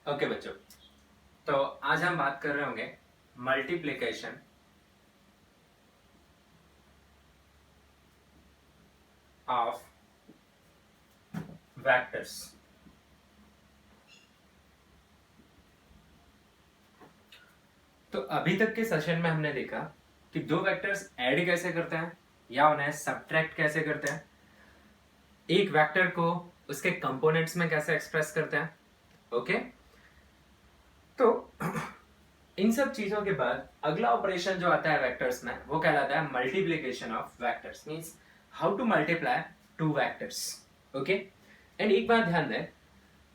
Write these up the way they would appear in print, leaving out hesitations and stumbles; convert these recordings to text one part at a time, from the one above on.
Okay बच्चों, तो आज हम बात कर रहे होंगे मल्टीप्लिकेशन ऑफ वेक्टर्स। तो अभी तक के सेशन में हमने देखा कि दो वेक्टर्स ऐड कैसे करते हैं या उन्हें सब्ट्रैक्ट कैसे करते हैं, एक वेक्टर को उसके कंपोनेंट्स में कैसे एक्सप्रेस करते हैं। ओके, तो इन सब चीजों के बाद अगला ऑपरेशन जो आता है वेक्टर्स में वो कहलाता है multiplication of vectors. Means how to multiply two vectors. Okay, and एक बात ध्यान दें,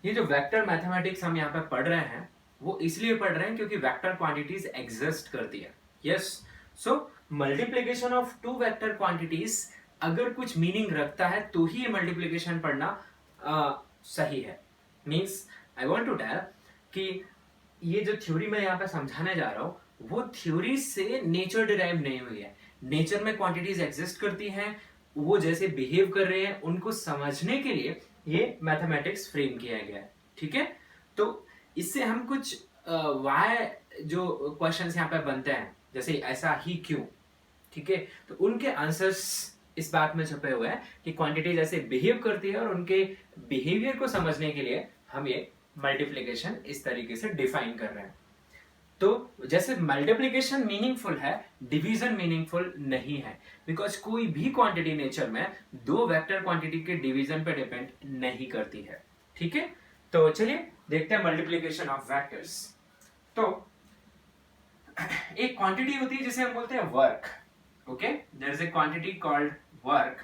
ये जो वेक्टर मैथमेटिक्स हम यहाँ पे पढ़ रहे हैं वो इसलिए पढ़ रहे हैं क्योंकि वेक्टर क्वांटिटीज एग्जिस्ट करती है। Yes, so multiplication of two vector quantities अगर कुछ मीनिंग रखता है तो ही ये मल्टीप्लिकेशन पढ़ना सही है। Means I want to tell कि ये जो थ्योरी मैं यहाँ पे समझाने जा रहा हूँ वो थ्योरी से नेचर डिराइव नहीं हुई है। नेचर में क्वांटिटीज एग्जिस्ट करती हैं, वो जैसे बिहेव कर रहे हैं उनको समझने के लिए ये मैथमेटिक्स फ्रेम किया गया है। ठीक है, तो इससे हम कुछ वाई जो क्वेश्चंस यहाँ पे बनते हैं, जैसे ऐसा ही क्यों, ठीक है, तो उनके आंसर्स इस बात में छुपे हुए हैं कि क्वांटिटीज ऐसे बिहेव करती है और उनके बिहेवियर को समझने के लिए हम ये मल्टीप्लिकेशन इस तरीके से डिफाइन कर रहे हैं। तो जैसे मल्टीप्लिकेशन मीनिंगफुल है, डिवीजन मीनिंगफुल नहीं है, बिकॉज कोई भी क्वांटिटी नेचर में दो वेक्टर क्वांटिटी के डिवीजन पे डिपेंड नहीं करती है। ठीक है, तो चलिए देखते हैं मल्टीप्लिकेशन ऑफ वेक्टर्स। तो एक क्वांटिटी होती है जिसे हम बोलते हैं work. Okay, there is a quantity called work,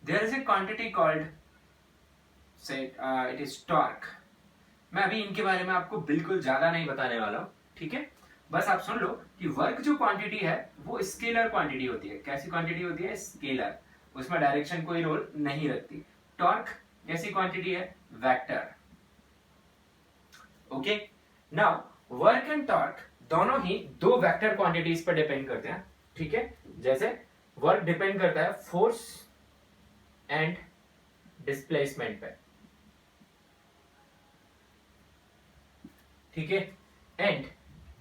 there is a quantity called say it is torque. मैं अभी इनके बारे में आपको बिल्कुल ज्यादा नहीं बताने वाला हूँ, ठीक है, बस आप सुन लो कि वर्क जो क्वांटिटी है वो स्केलर क्वांटिटी होती है। कैसी क्वांटिटी होती है? स्केलर, उसमें डायरेक्शन कोई रोल नहीं रखती। टॉर्क कैसी क्वांटिटी है? Vector. Okay, now work and torque दोनों ही दो वेक्टर क्वांटिटीज पर डिपेंड करते हैं। ठीक है, जैसे वर्क डिपेंड करता है फोर्स एंड डिस्प्लेसमेंट पे, ठीक है, एंड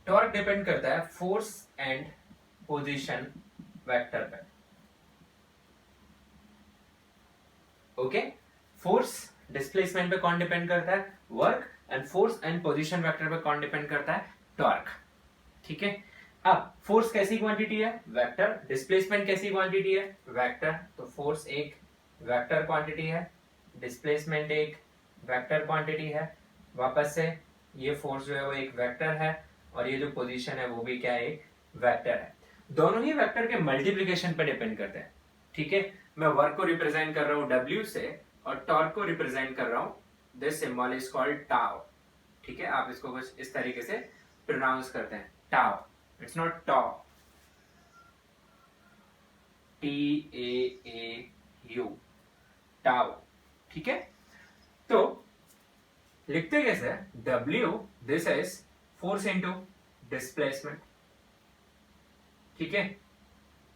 टॉर्क डिपेंड करता है फोर्स एंड पोजीशन वेक्टर पे। ओके, फोर्स डिस्प्लेसमेंट पे कौन डिपेंड करता है? Work, and force and position vector पे कौन डिपेंड करता है? टॉर्क। ठीक है, अब फोर्स कैसी क्वांटिटी है? वेक्टर। डिस्प्लेसमेंट कैसी क्वांटिटी है? वेक्टर। तो फोर्स एक वेक्टर क्वांटिटी है, डिस्प्लेसमेंट एक वेक्टर क्वांटिटी है। वापस से ये फोर्स जो है वो एक वेक्टर है और ये जो पोजीशन है वो भी क्या है? एक वेक्टर है। दोनों ही वेक्टर के मल्टीप्लिकेशन पे डिपेंड करते हैं। ठीक है, मैं वर्क को रिप्रेजेंट कर रहा हूं W से और टॉर्क को रिप्रेजेंट कर रहा हूं, this symbol is called tau. ठीक है, आप इसको कुछ इस तरीके से प्रोनाउंस करते हैं, tau, it's not tau, TAAU, tau. ठीक है, तो लिखते कैसे? W, this is force into displacement, ठीक है,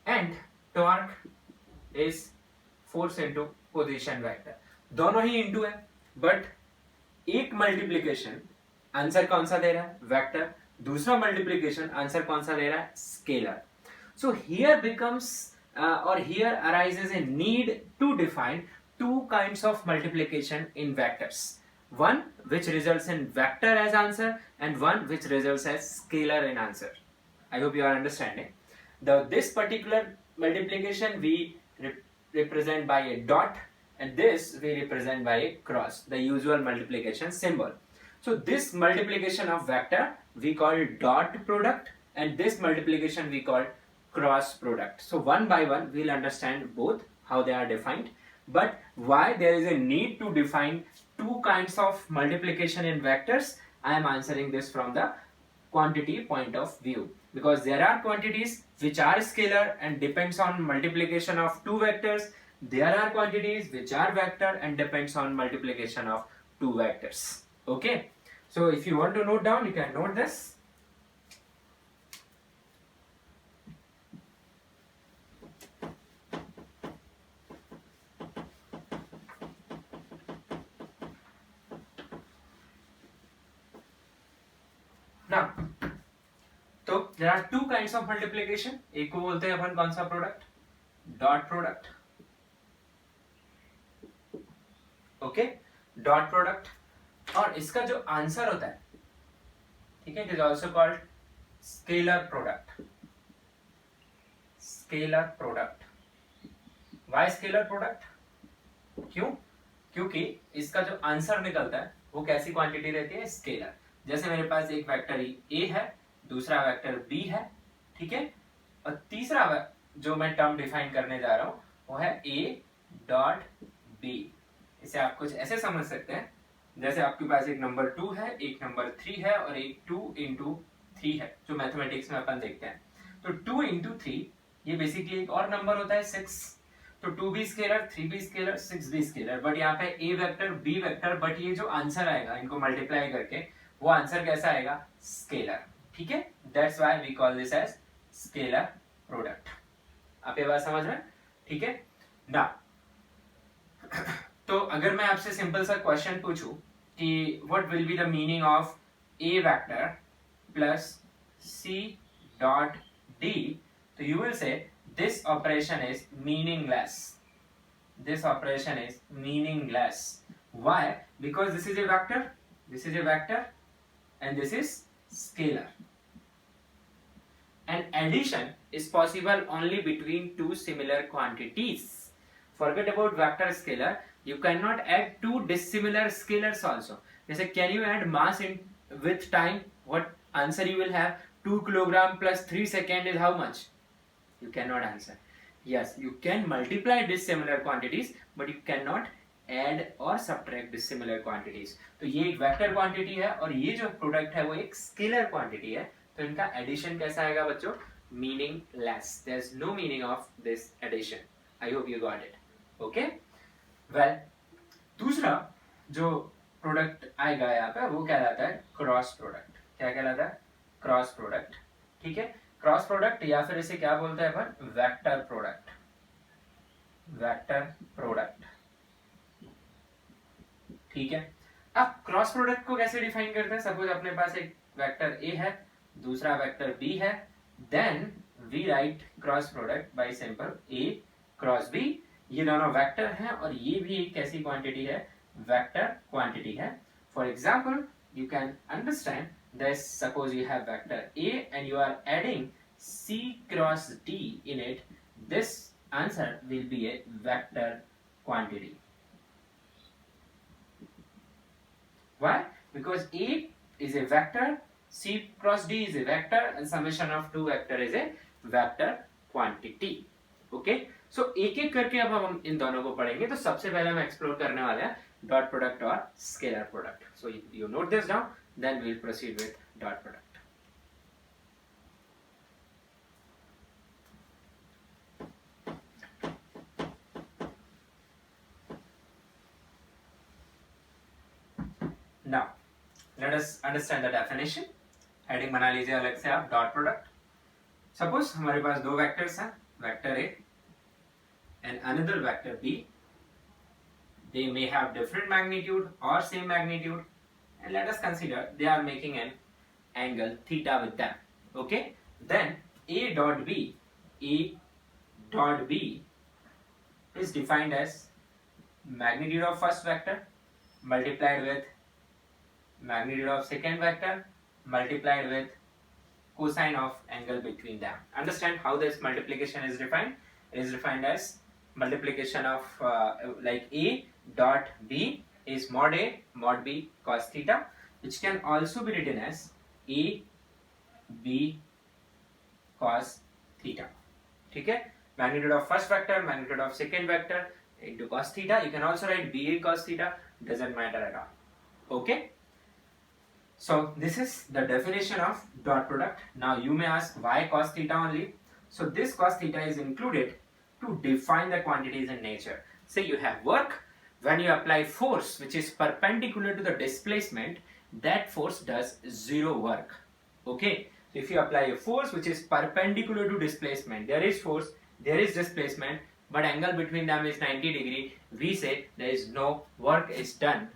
and torque is force into position vector. दोनों ही इनटू है, बट एक मल्टीप्लिकेशन आंसर कौन सा दे रहा है? वेक्टर। दूसरा मल्टीप्लिकेशन आंसर कौन सा दे रहा है? Scalar. So here becomes or here arises a need to define two kinds of multiplication in vectors, one which results in vector as answer and one which results as scalar in answer. I hope you are understanding. This particular multiplication we represent by a dot and this we represent by a cross, the usual multiplication symbol. So this multiplication of vector we call dot product and this multiplication we call cross product. So one by one we'll understand both how they are defined, but why there is a need to define two kinds of multiplication in vectors, I am answering this from the quantity point of view, because there are quantities which are scalar and depends on multiplication of two vectors. There are quantities which are vector and depends on multiplication of two vectors. Okay, so if you want to note down, you can note this. ना, तो there are two kinds of multiplication. एक को बोलते हैं अपन कौन सा product, dot product. Okay, dot product. और इसका जो आंसर होता है, ठीक है, it is also called scalar product. Scalar product. Why scalar product? क्यों? क्योंकि इसका जो आंसर निकलता है वो कैसी क्वांटिटी रहती है, स्केलर. जैसे मेरे पास एक वेक्टर ए है, दूसरा वेक्टर बी है, ठीक है, और तीसरा जो मैं टर्म डिफाइन करने जा रहा हूं वो है ए डॉट बी. इसे आप कुछ ऐसे समझ सकते हैं जैसे आपके पास एक नंबर 2 है, एक नंबर 3 है और एक 2 इंटू 3 है, जो मैथमेटिक्स में अपन देखते हैं. तो 2 इंटू 3 ये बेसिकली एक और नंबर होता है 6. तो 2 भी स्केलर, 3 भी स्केलर, 6 भी स्केलर. बट यहाँ पे ए वेक्टर, बी वेक्टर, बट ये जो आंसर आएगा इनको मल्टीप्लाई करके वो आंसर कैसा आएगा, स्केलर. ठीक है, that's why we call this as scalar product. आप ये बात समझ रहे हैं? ठीक है ना. तो अगर मैं आपसे सिंपल सा क्वेश्चन पूछूं कि what will be the meaning of A vector plus C dot D, तो you will say this operation is meaningless. This operation is meaningless. Why? Because this is a vector, this is a vector, and this is scalar. And addition is possible only between two similar quantities. Forget about vector scalar. You cannot add two dissimilar scalars also. जैसे can you add mass in with time? What answer you will have? 2 kilogram plus 3 second is how much? You cannot answer. Yes, you can multiply dissimilar quantities, but you cannot add or subtract dissimilar quantities. तो ये एक vector quantity है और ये जो product है वो एक स्केलर क्वांटिटी है. तो इनका एडिशन कैसा आएगा बच्चों, meaningless. There is no meaning of this addition. I hope you got it. Okay, well, दूसरा जो प्रोडक्ट आएगा यहाँ पे वो कहलाता है क्रॉस प्रोडक्ट. क्या कहलाता है, क्रॉस प्रोडक्ट. ठीक है, क्रॉस प्रोडक्ट या फिर इसे क्या बोलते हैं अपन, वेक्टर प्रोडक्ट. Vector product. ठीक है, अब क्रॉस प्रोडक्ट को कैसे डिफाइन करते हैं. सपोज अपने पास एक वेक्टर ए है, दूसरा वेक्टर बी है, then we write cross product by simple A cross B. ये दोनों वेक्टर हैं और ये भी एक कैसी क्वांटिटी है, वेक्टर क्वांटिटी है. For example you can understand this. Suppose you have vector A and you are adding C cross D in it. This answer will be a vector quantity. Why? Because A is a vector, C cross D is a vector, and summation of two vector is a vector quantity. Okay? So एक एक करके अब हम इन दोनों को पढ़ेंगे. तो सबसे पहले हम एक्सप्लोर करने वाले हैं dot product or scalar product. So you note this down, then we'll proceed with dot product. Now let us understand the definition. Heading बना लीजिए अलग से आप, dot product. Suppose हमारे पास दो vectors हैं, vector A and another vector B. They may have different magnitude or same magnitude, and let us consider they are making an angle theta with them. Okay, then A dot B is defined as magnitude of first vector multiplied with magnitude of second vector multiplied with cosine of angle between them. Understand how this multiplication is defined? It is defined as multiplication of like A dot B is mod A mod B cos theta, which can also be written as A B cos theta. ठीक है, magnitude of first vector, magnitude of second vector into cos theta. You can also write BA cos theta, doesn't matter at all. Okay, so this is the definition of dot product. Now you may ask why cos theta only. So this cos theta is included to define the quantities in nature. Say you have work, when you apply force which is perpendicular to the displacement, that force does zero work. Okay, so if you apply a force which is perpendicular to displacement, there is force, there is displacement, but angle between them is 90 degree, we say there is no work is done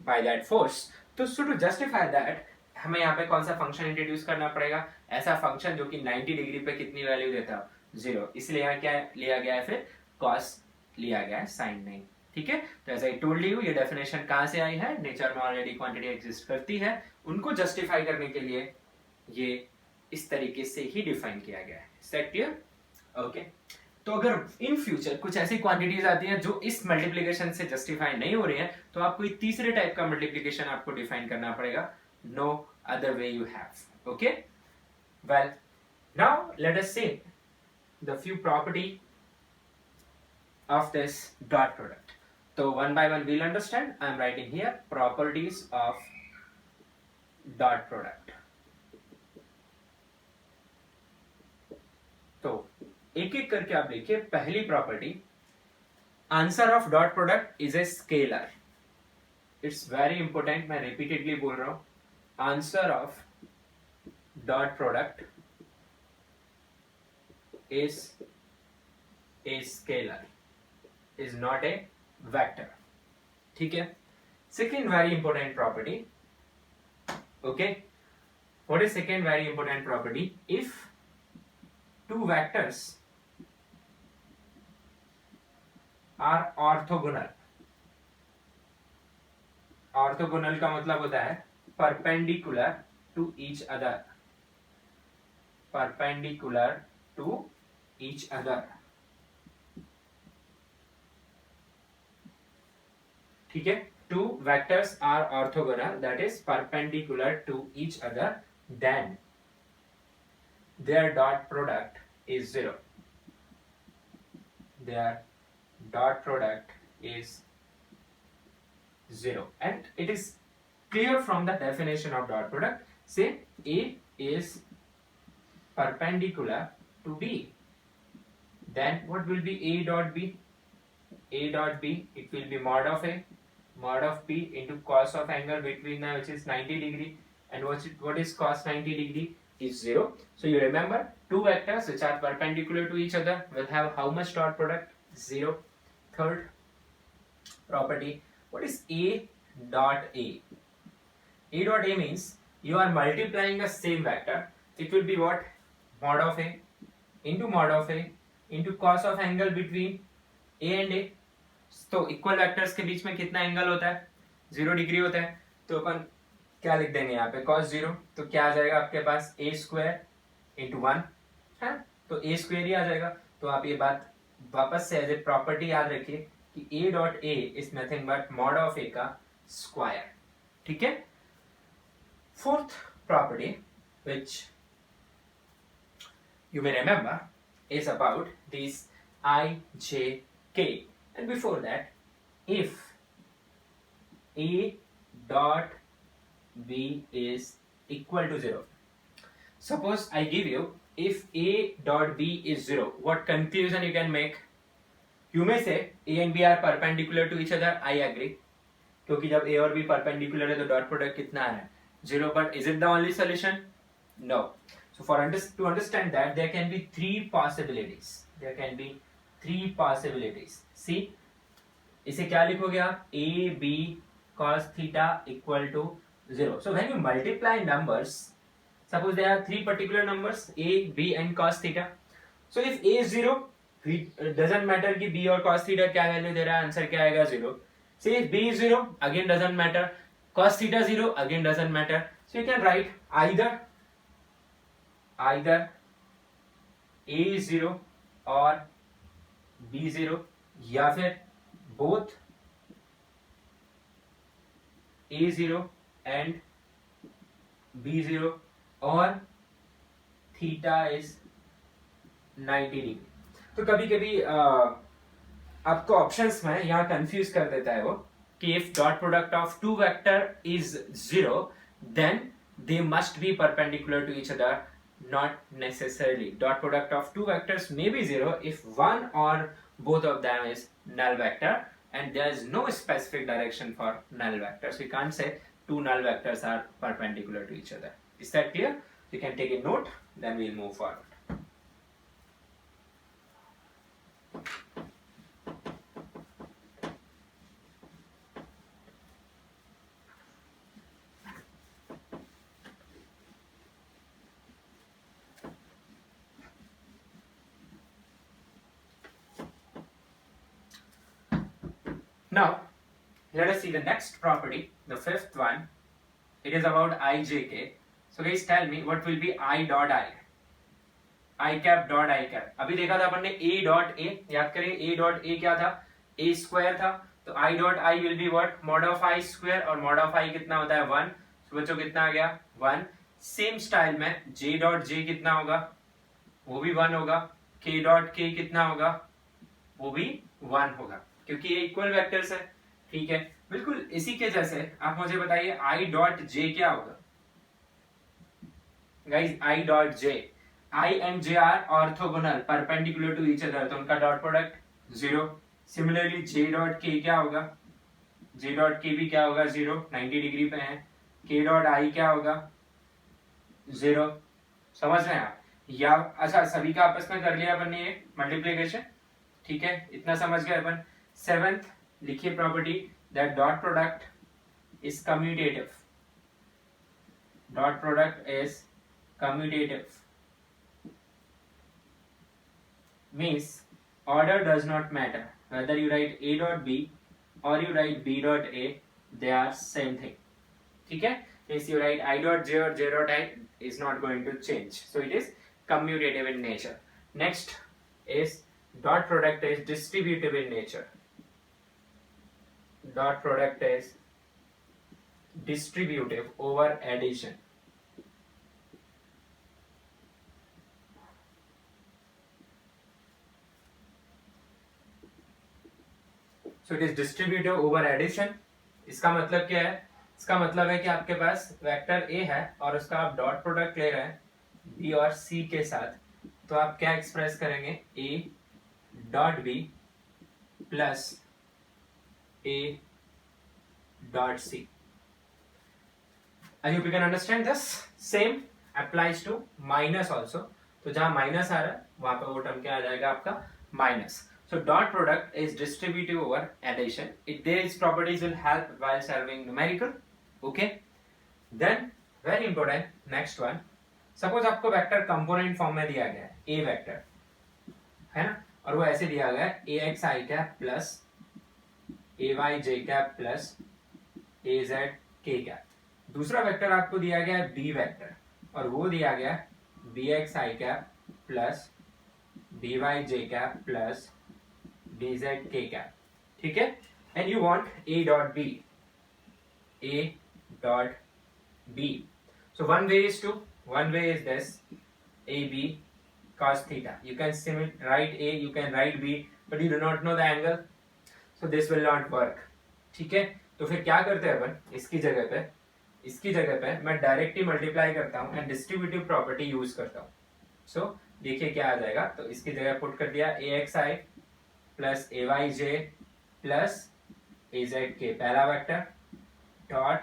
by that force. So to justify that, हमें यहाँ पे कौन सा function introduce करना पड़ेगा, ऐसा function जो कि 90 डिग्री पे कितनी वैल्यू देता है, 0, इसलिए यहाँ क्या लिया गया है, फिर cos लिया गया है, साइन नहीं। ठीक है, तो एज आई टोल्ड यू, ये डेफिनेशन कहाँ से आई है, नेचर में ऑलरेडी क्वांटिटी एग्जिस्ट करती है, उनको जस्टिफाई करने के लिए ये इस तरीके से ही डिफाइन किया गया है। Set clear? ओके। तो अगर इन फ्यूचर कुछ ऐसी क्वांटिटीज आती हैं जो इस मल्टीप्लिकेशन से जस्टिफाई नहीं हो रही हैं, तो आपको एक तीसरे टाइप का मल्टीप्लिकेशन आपको डिफाइन करना पड़ेगा। No other way you have. Okay, well now let us see the few property of this dot product. So one by one we'll understand. I am writing here properties of dot product. तो एक एक करके आप देखिए। पहली property, answer of dot product is a scalar. It's very important, मैं repeatedly बोल रहा हूं, answer of dot product is a scalar, is not a vector. ठीक है, second very important property. Okay, what is second very important property? If two vectors are orthogonal, orthogonal का मतलब होता है perpendicular to each other, perpendicular to each other. ठीक है, two vectors are orthogonal, that is perpendicular to each other, then their dot product is 0. Their dot product is 0, and it is clear from the definition of dot product. Say A is perpendicular to B, then what will be A dot B? A dot B, it will be mod of A mod of P into cos of angle between them, which is 90 degree, and what is cos 90 degree is 0. So you remember, two vectors which are perpendicular to each other will have how much dot product? 0. Third property, what is A dot A? A dot A means you are multiplying the same vector, it will be what? Mod of A into cos of angle between A and A. तो equal vectors के बीच में कितना angle होता है? 0 degree होता है। तो अपन क्या लिख देंगे यहाँ पे? cos 0, तो क्या आ जाएगा आपके पास? a स्क्वायर इंटू 1 है, तो a स्क्वायर ही आ जाएगा। तो आप ये बात वापस से एज ए प्रॉपर्टी याद रखिए कि a dot a is nothing but mod of a का स्क्वायर। ठीक है। Fourth property which you may remember is about this I, J, K. And before that, if A dot B is equal to 0, suppose I give you if A dot B is 0, what conclusion you can make? You may say A and B are perpendicular to each other. I agree, क्योंकि जब A और B perpendicular है तो dot product कितना है? 0. But is it the only solution? No. So to understand that, there can be three possibilities. There can be three possibilities. See, इसे क्या लिखोगे आप? A B cos theta equal to 0. So when you multiply numbers, suppose there are three particular numbers A, B and cos theta. So if A is 0, doesn't matter कि B और cos theta क्या value दे रहा है, answer क्या आएगा? 0. Say if B is 0, again doesn't matter. Cos theta 0, again doesn't matter. So you can write either A is 0 और B 0, या फिर both A 0 and B 0 और theta is 90 डिग्री। तो कभी कभी आपको ऑप्शंस में यहाँ कंफ्यूज कर देता है वो कि if dot product of two vector is 0, then they must be perpendicular to each other. Not necessarily. Dot product of two vectors may be 0 if one or both of them is null vector, and there is no specific direction for null vectors. We can't say two null vectors are perpendicular to each other. Is that clear? You can take a note, then we'll move forward. Now let us see the next property, the fifth one. It is about ijk. So guys tell me what will be I dot I. I cap dot I cap. अभी देखा था अपन ने a dot a, याद करिए a dot a क्या था, a square था, तो I dot I will be what, mod of I square, और mod of I कितना होता है 1, तो बच्चों कितना आ गया 1. सेम स्टाइल में J dot J कितना होगा, वो भी 1 होगा, K dot K कितना होगा, वो भी 1 होगा, क्योंकि ये इक्वल वेक्टर्स है. ठीक है, बिल्कुल इसी के जैसे आप मुझे बताइए I dot J क्या होगा. Guys I dot J, I and J are orthogonal perpendicular to each other, तो उनका dot product 0. Similarly J dot K क्या होगा, J डॉट K भी क्या होगा 0, 90 डिग्री पे है. K डॉट I क्या होगा 0. समझ रहे हैं आप, या अच्छा सभी का आपस में कर लिया अपन ने ये मल्टीप्लिकेशन. ठीक है, इतना समझ गए अपन. 7th लिखिए property, that dot product is commutative. Dot product is commutative means order does not matter, whether you write a dot b or you write b dot a, they are same thing. ठीक है, if you write I dot J or J dot I is not going to change, so it is commutative in nature. Next is dot product is distributive in nature. Dot product is distributive over addition. So it is distributive over addition. इसका मतलब क्या है, इसका मतलब है कि आपके पास vector A है और उसका आप डॉट प्रोडक्ट ले रहे हैं B और C के साथ, तो आप क्या एक्सप्रेस करेंगे, A dot B plus A dot C. I hope you can understand this. Same applies to minus also. तो जहां माइनस आ रहा है वहां पे वो टर्म क्या आ जाएगा आपका minus. So dot product is distributive over addition. These properties will help while solving numerical. Okay. Then very important next one. Suppose आपको वेक्टर कंपोनेंट फॉर्म में दिया गया है a वेक्टर, है ना, और वो ऐसे दिया गया है ax I cap plus ay j cap plus az k cap. दूसरा वेक्टर आपको दिया गया है b वेक्टर, और वो दिया गया है bx I cap plus by j cap plus dz k cap. ठीक है, and you want a dot b. So one way is this ab cos theta. You can write a, you can write b, but you do not know the angle, so this will not work. ठीक है, तो फिर क्या करते हैं अपन, इसकी जगह पे मैं डायरेक्टली मल्टीप्लाई करता हूँ एंड डिस्ट्रीब्यूटिव प्रॉपर्टी यूज करता हूँ. सो देखिए क्या आ जाएगा, तो इसकी जगह पुट कर दिया axi plus ay j plus az k, पहला वेक्टर डॉट.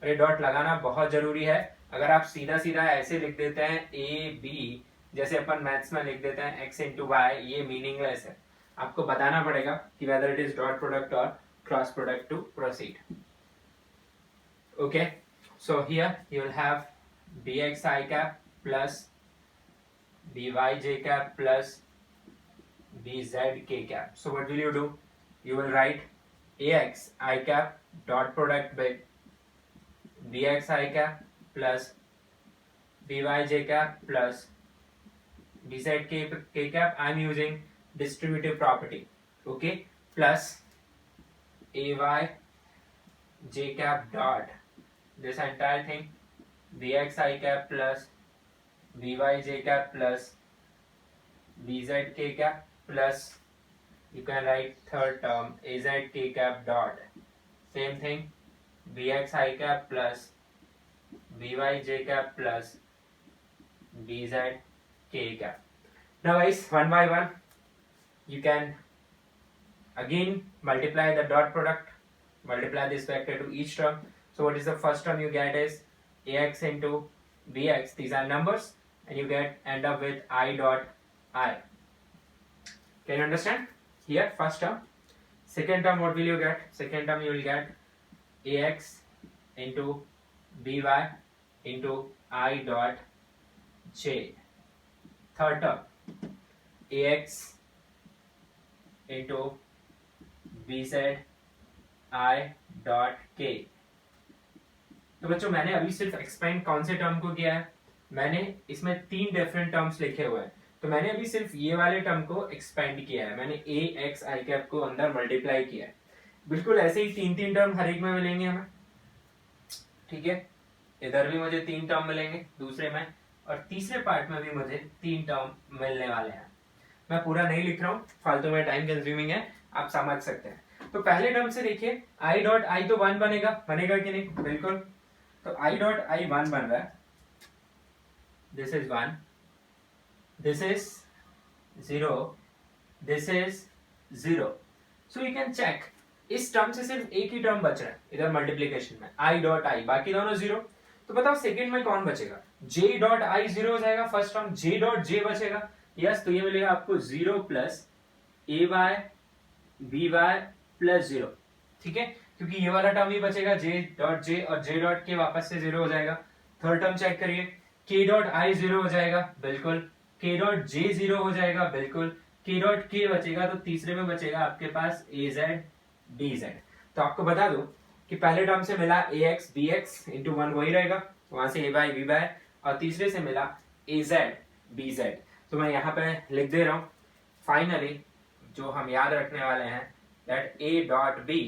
अरे डॉट लगाना बहुत जरूरी है. अगर आप सीधा सीधा ऐसे लिख देते हैं a b, जैसे अपन मैथ्स में लिख देते हैं x इंटू वाई, ये मीनिंगलेस है. आपको बताना पड़ेगा कि whether it is dot product और cross product to proceed. Okay, so here you will have bx I cap plus by j cap plus bz k cap. So what will you do? You will write ax I cap dot product with bx I cap plus by j cap plus bz k cap. I am using distributive property. Okay, plus ay j cap dot this entire thing bx I cap plus by j cap plus bz k cap plus you can write third term az k cap dot same thing bx I cap plus by j cap plus bz k cap. Now guys, one by one you can again multiply the dot product, multiply this vector to each term. So what is the first term you get is ax into bx, these are numbers, and you get end up with I dot I. Can you understand? Here first term. Second term, what will you get? Second term you will get ax into by into I dot j. Third term ax into bz I dot के। तो बच्चों मैंने अभी सिर्फ expand कौन से term को किया है, मैंने इसमें 3 डिफरेंट टर्म्स लिखे हुए हैं, तो मैंने अभी सिर्फ ये वाले टर्म को एक्सपेंड किया है, मैंने ए एक्स आई कैप को अंदर मल्टीप्लाई किया है। बिल्कुल ऐसे ही 3 टर्म हर एक में मिलेंगे हमें, ठीक है। इधर भी मुझे 3 टर्म मिलेंगे दूसरे में, और तीसरे पार्ट में भी मुझे 3 टर्म मिलने वाले हैं। मैं पूरा नहीं लिख रहा हूँ, फालतू में टाइम कंज्यूमिंग है, आप समझ सकते हैं। तो पहले टर्म से देखिए, आई डॉट आई तो 1 बनेगा, बनेगा कि नहीं, बिल्कुल। तो आई डॉट आई 1 बन रहा है, this is 1, this is 0, this is 0। So you can check, इस टर्म से सिर्फ एक ही टर्म बच रहा है इधर मल्टीप्लीकेशन में, आई डॉट आई, बाकी दोनों 0। तो बताओ सेकंड में कौन बचेगा, जे डॉट आई 0 हो जाएगा first term, J dot J बचेगा, यस। तो ये मिलेगा आपको 0 प्लस ए वाई बी वाई प्लस 0, ठीक है, क्योंकि ये वाला टर्म ही बचेगा, जे डॉट जे, और जे डॉट के वापस से 0 हो जाएगा। थर्ड टर्म चेक करिए, के डॉट आई 0 हो जाएगा, बिल्कुल, के डॉट जे 0 हो जाएगा, बिल्कुल, के डॉट के बचेगा, तो तीसरे में बचेगा आपके पास ए जेड बी जेड। तो आपको बता दो कि पहले टर्म से मिला ए एक्स बी एक्स इंटू 1 वही रहेगा, वहां से ए बाई बी बाई, और तीसरे से मिला ए जेड बी जेड। तो मैं यहाँ पे लिख दे रहा हूँ, फाइनली जो हम याद रखने वाले हैं, that A dot B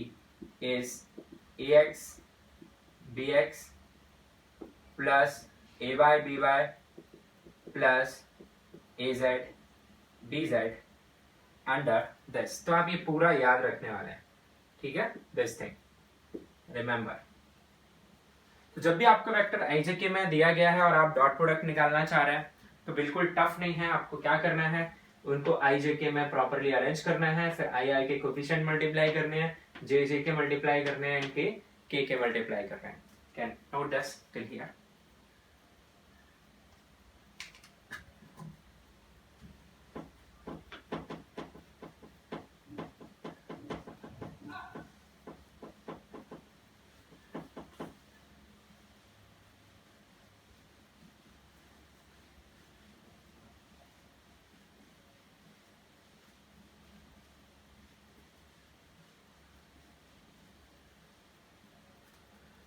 is A X B X plus A Y B Y plus A Z B Z under this. तो आप ये पूरा याद रखने वाले हैं, ठीक है, दिस थिंग रिमेंबर। तो जब भी आपको वेक्टर आईजेके में दिया गया है और आप डॉट प्रोडक्ट निकालना चाह रहे हैं, तो बिल्कुल टफ नहीं है, आपको क्या करना है, उनको आईजेके में प्रॉपर्ली अरेंज करना है, फिर आई आई के कोफिशिएंट मल्टीप्लाई करने हैं, जे जे के मल्टीप्लाई करने हैं, इनके के मल्टीप्लाई करने हैं। Can note this till here.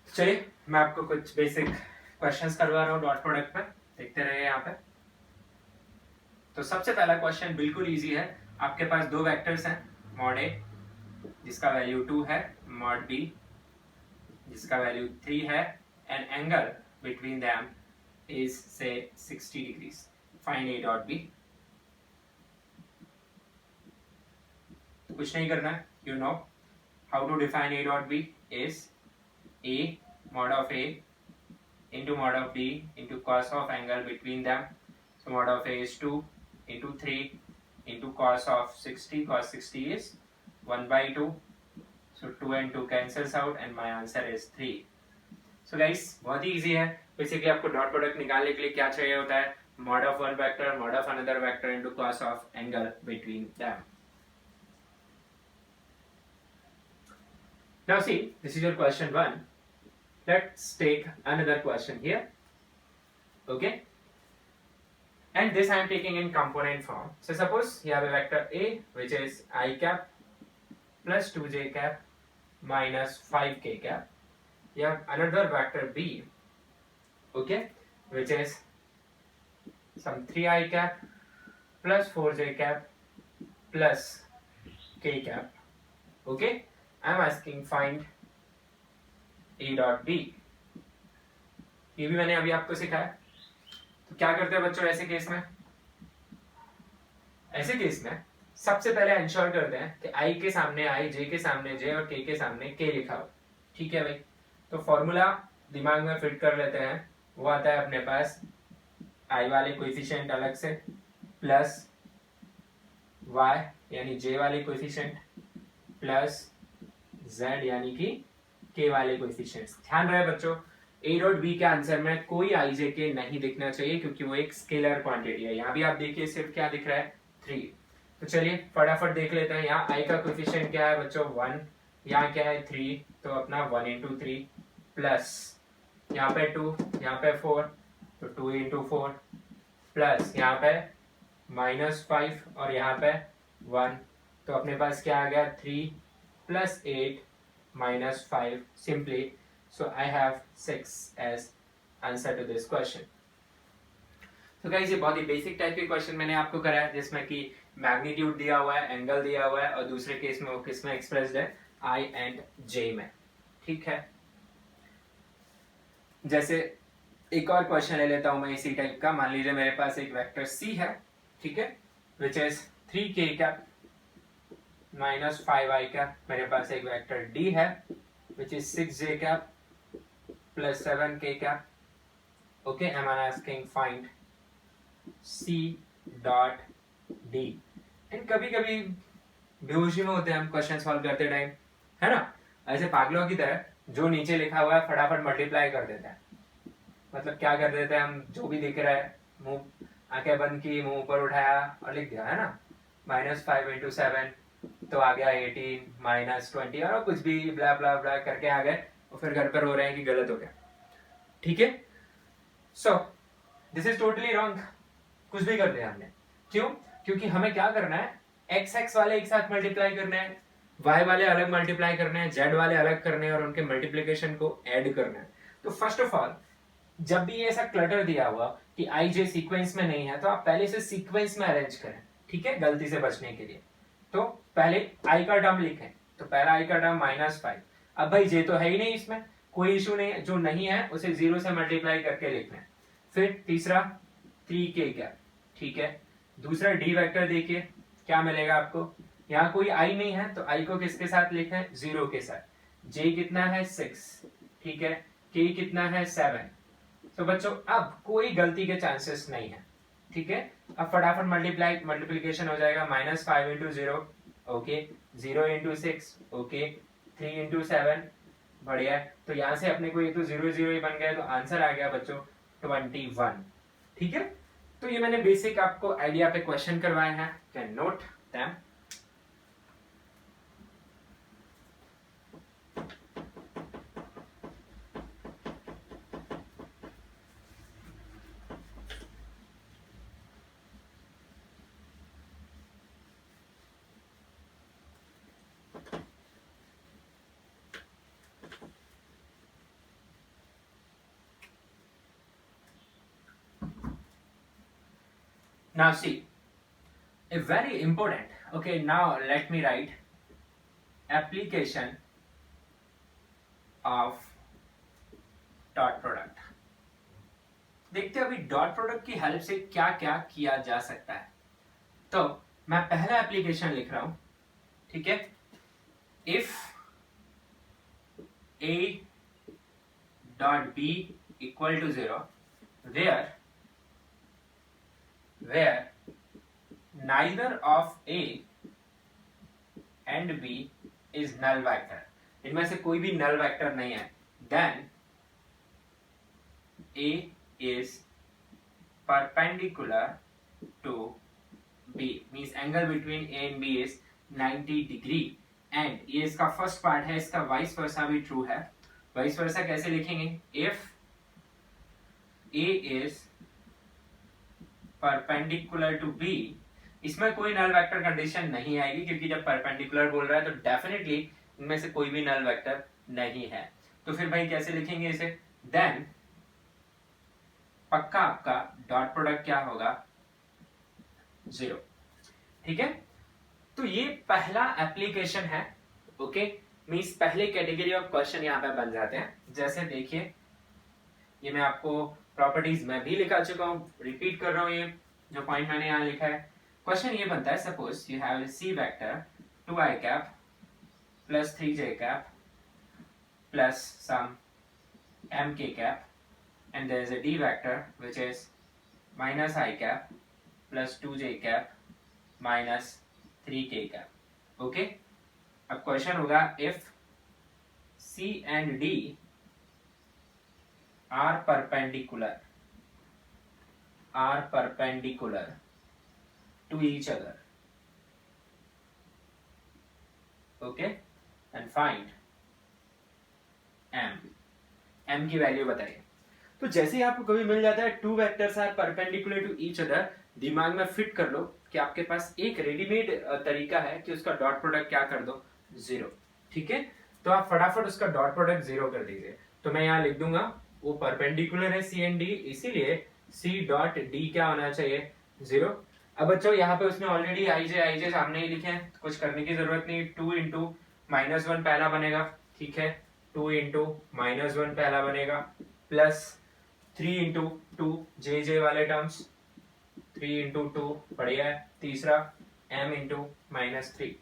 चलिए मैं आपको कुछ बेसिक क्वेश्चंस करवा रहा हूँ डॉट प्रोडक्ट पे, देखते रहिए यहाँ पे। तो सबसे पहला क्वेश्चन बिल्कुल इजी है, आपके पास 2 वेक्टर्स हैं, मॉड ए जिसका वैल्यू 2 है, मॉड बी जिसका वैल्यू 3 है, and angle between them is say 60 degrees, find A dot B. कुछ नहीं करना है, you know how to define A dot B is a mod of a into mod of b into cos of angle between them. So mod of a is 2 into 3 into cos of 60. Cos 60 is 1 by 2. So 2 and 2 cancels out and my answer is 3. So guys बहुत ही easy है, basically आपको dot product निकालने के लिए क्या चाहिए होता है, mod of one vector mod of another vector into cos of angle between them. Now see, this is your question 1. Let's take another question here, okay, and this I am taking in component form. So suppose you have a vector A which is I cap plus 2j cap minus 5k cap. You have another vector B, okay, which is some 3i cap plus 4j cap plus k cap, okay. I am asking find A dot B. ये भी मैंने अभी आपको सिखाया। तो क्या करते हैं बच्चों ऐसे केस में, ऐसे केस में सबसे पहले इंश्योर करते हैं कि आई के सामने आई, जे के सामने जे और के सामने के लिखा हो, ठीक है भाई। तो फॉर्मूला दिमाग में फिट कर लेते हैं, वो आता है अपने पास आई वाले कोएफिशिएंट अलग से प्लस वाई यानी जे वाले कोएफिशिएंट प्लस जेड यानी कि के वाले कोएफिशिएंट्स। ध्यान रहे बच्चों, ए डॉट बी के आंसर में कोई आई जे के नहीं दिखना चाहिए क्योंकि वो एक स्केलर क्वांटिटी है। यहाँ भी आप देखिए सिर्फ क्या दिख रहा है 3। तो चलिए फटाफट देख लेते हैं, यहाँ आई का कोएफिशिएंट क्या है बच्चों 1, यहाँ क्या है 3, तो अपना 1 into 3 प्लस यहाँ पे 2, यहाँ पे 4, तो 2 into 4 प्लस यहाँ पे -5 और यहाँ पे 1, तो अपने पास क्या आ गया 3 + 8 minus 5 simply. So I have 6 as answer to this question. तो गाइस ये बहुत ही बेसिक टाइप के क्वेश्चन मैंने आपको कराया जिसमें कि मैग्नीट्यूड दिया हुआ है, एंगल दिया हुआ है और दूसरे केस में वो किस में एक्सप्रेस्ड है, I एंड J में. ठीक है, जैसे एक और क्वेश्चन ले लेता हूं मैं इसी टाइप का. मान लीजिए मेरे पास एक वेक्टर C है, ठीक है, which is 3k cap minus 5i cap. मेरे पास एक वेक्टर D है which is 6j cap plus 7k cap. Okay, am I asking find C dot D. And कभी कभी बेहोशी में होते हैं हम क्वेश्चन सॉल्व करते टाइम, है ना, ऐसे पागलों की तरह जो नीचे लिखा हुआ है फटाफट मल्टीप्लाई कर देते हैं. मतलब क्या कर देते हैं हम, जो भी दिख रहा है मुंह आंखें बंद की, मुंह ऊपर उठाया और लिख दिया, है ना, -5 into 7 तो आ गया 18 -20 और कुछ भी ब्ला ब्ला ब्ला करके आ गए और फिर घर पर रो रहे हैं कि गलत हो गया. ठीक है, सो दिस इज टोटली रॉन्ग. कुछ भी कर दिया हमने. क्यों? क्योंकि हमें क्या करना है, x वाले एक साथ मल्टीप्लाई करने हैं, y वाले अलग मल्टीप्लाई करने हैं, z वाले अलग करने हैं और उनके मल्टीप्लिकेशन को ऐड करना है. तो फर्स्ट ऑफ ऑल जब भी ऐसा क्लटर दिया हुआ कि आई जे सीक्वेंस में नहीं है तो आप पहले से सीक्वेंस में अरेंज करें. ठीक है, गलती से बचने के लिए. तो पहले आई का टर्म लिखें, तो पहला आई का टर्म -5. अब भाई जे तो है ही नहीं, इसमें कोई इशू नहीं है, जो नहीं है उसे 0 से मल्टीप्लाई करके लिखना है. फिर तीसरा 3k क्या, ठीक है. दूसरा डी वेक्टर देखिए क्या मिलेगा आपको, यहाँ कोई आई नहीं है तो आई को किसके साथ लिखें, 0 के साथ. जे कितना है 6, ठीक है, के कितना है 7. तो बच्चों अब कोई गलती के चांसेस नहीं है. ठीक है, अब फटाफट मल्टीप्लिकेशन हो जाएगा. -5 into 0, okay, 0 into 6, okay, 3 into 7, बढ़िया. तो यहाँ से अपने को ये तो 0 0 ही बन गया, तो आंसर आ गया बच्चों 21. ठीक है, तो ये मैंने बेसिक आपको आइडिया पे क्वेश्चन करवाए हैं, can note them. Now see, a very important, okay, now let me write application of dot product. देखते हैं अभी डॉट प्रोडक्ट की हेल्प से क्या क्या किया जा सकता है. तो मैं पहला एप्लीकेशन लिख रहा हूं, ठीक है. If a dot b equal to 0 where neither of a and b is null vector, इनमें से कोई भी null vector नहीं है, then a is perpendicular to b, means angle between a and b is 90 degree. and ये इसका first part है, इसका वाइस वर्सा भी ट्रू है. वाइस वर्सा कैसे लिखेंगे, if a is perpendicular to B, इसमें कोई नल वेक्टर कंडीशन नहीं आएगी क्योंकि जब परपेंडिकुलर बोल रहा है तो डेफिनेटली इनमें से कोई भी नल वेक्टर नहीं है. तो फिर भाई कैसे लिखेंगे इसे, देन पक्का आपका डॉट प्रोडक्ट क्या होगा, 0. ठीक है, तो ये पहला एप्लीकेशन है. ओके, मींस पहले कैटेगरी ऑफ क्वेश्चन यहाँ पे बन जाते हैं. जैसे देखिए, ये मैं आपको प्रॉपर्टीज में भी लिखा चुका हूँ, रिपीट कर रहा हूँ ये जो पॉइंट मैंने यहाँ लिखा है. क्वेश्चन ये बनता है, suppose you have C vector 2i cap plus 3j cap plus some mk cap and there is a d vector which is -i cap plus 2j cap minus 3k cap. Okay, अब question होगा if c and d are perpendicular to each other, okay, and find m की value बताइए. तो जैसे ही आपको कभी मिल जाता है two vectors are perpendicular to each other, दिमाग में फिट कर लो कि आपके पास एक रेडीमेड तरीका है कि उसका डॉट प्रोडक्ट क्या कर दो, 0. ठीक है, तो आप फटाफट उसका डॉट प्रोडक्ट जीरो कर दीजिए। तो मैं यहाँ लिख दूंगा वो परपेंडिकुलर है सी एंड डी, इसीलिए सी डॉट डी क्या होना चाहिए, जीरो। अब बच्चों यहाँ पे उसने ऑलरेडी आई जे सामने ही लिखे हैं, कुछ करने की जरूरत नहीं। 2 इंटू माइनस वन पहला बनेगा, ठीक है, 2 इंटू माइनस वन पहला बनेगा, प्लस 3 इंटू टू जे वाले टर्म्स, 3 इंटू टू बढ़िया है, तीसरा m into minus three,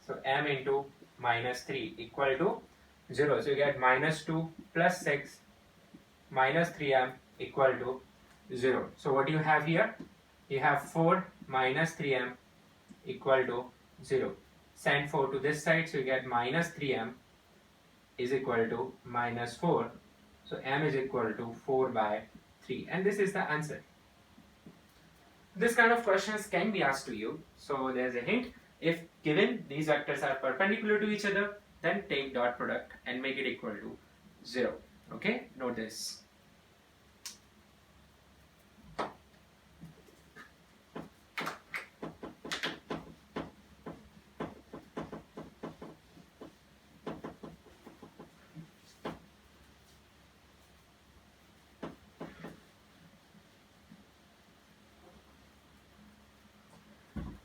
so m into minus three equal to zero, so you get minus 2 plus 6 minus 3m equal to 0. So what you have here, you have 4 minus 3m equal to 0. Send 4 to this side, so you get minus 3m is equal to minus 4. So m is equal to 4 by 3, and this is the answer. This kind of questions can be asked to you, so there's a hint. If given these vectors are perpendicular to each other, then take dot product and make it equal to 0. Okay, note this.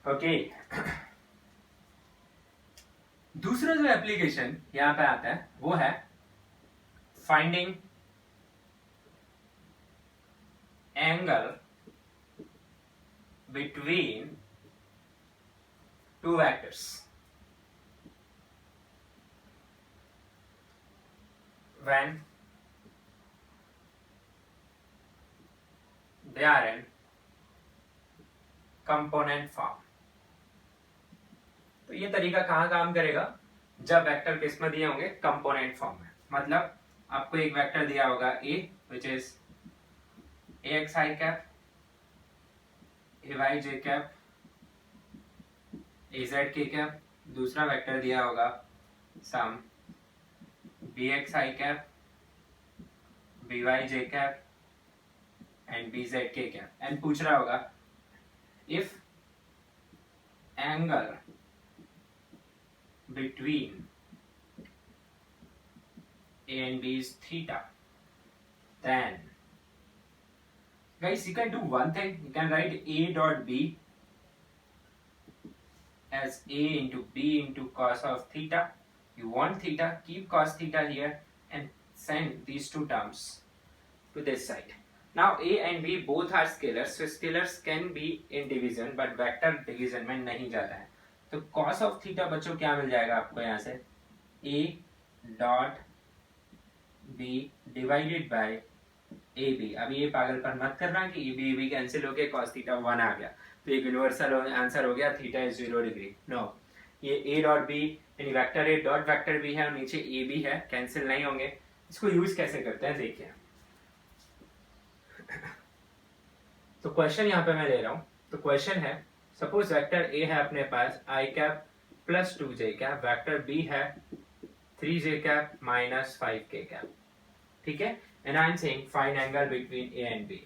Okay. दूसरा जो application यहां पे आता है वो है finding angle between two vectors when they are in component form. तो ये तरीका कहाँ काम करेगा, जब वेक्टर किस में दिए होंगे, कंपोनेंट फॉर्म में। मतलब आपको एक वेक्टर दिया होगा a which is ax I cap, ay j cap, az k cap, दूसरा वेक्टर दिया होगा सम bx I cap, by j cap and bz k cap, and पूछ रहा होगा if angle between a and b is theta, then guys you can do one thing, you can write a dot b as a into b into cos of theta. You want theta, keep cos theta here and send these two terms to this side. Now a and b both are scalars, so scalars can be in division but vector division में नहीं जाता है। तो cos of theta बच्चों क्या मिल जाएगा आपको यहाँ से, a dot b divided by ab। अब ये पागलपन मत करना कि ab कैंसिल हो गया, cos theta 1 आ गया, तो एक यूनिवर्सल आंसर हो गया थीटा इज 0 डिग्री। नो, ये a डॉट b यानी vector a dot vector b है और नीचे ab है, कैंसिल नहीं होंगे। इसको यूज कैसे करते हैं देखिए। तो क्वेश्चन यहाँ पे मैं ले रहा हूँ, तो क्वेश्चन है सपोज वेक्टर a है अपने पास i cap plus 2j cap, vector b है 3j cap minus 5k cap, ठीक है, and I am saying find angle between a and b,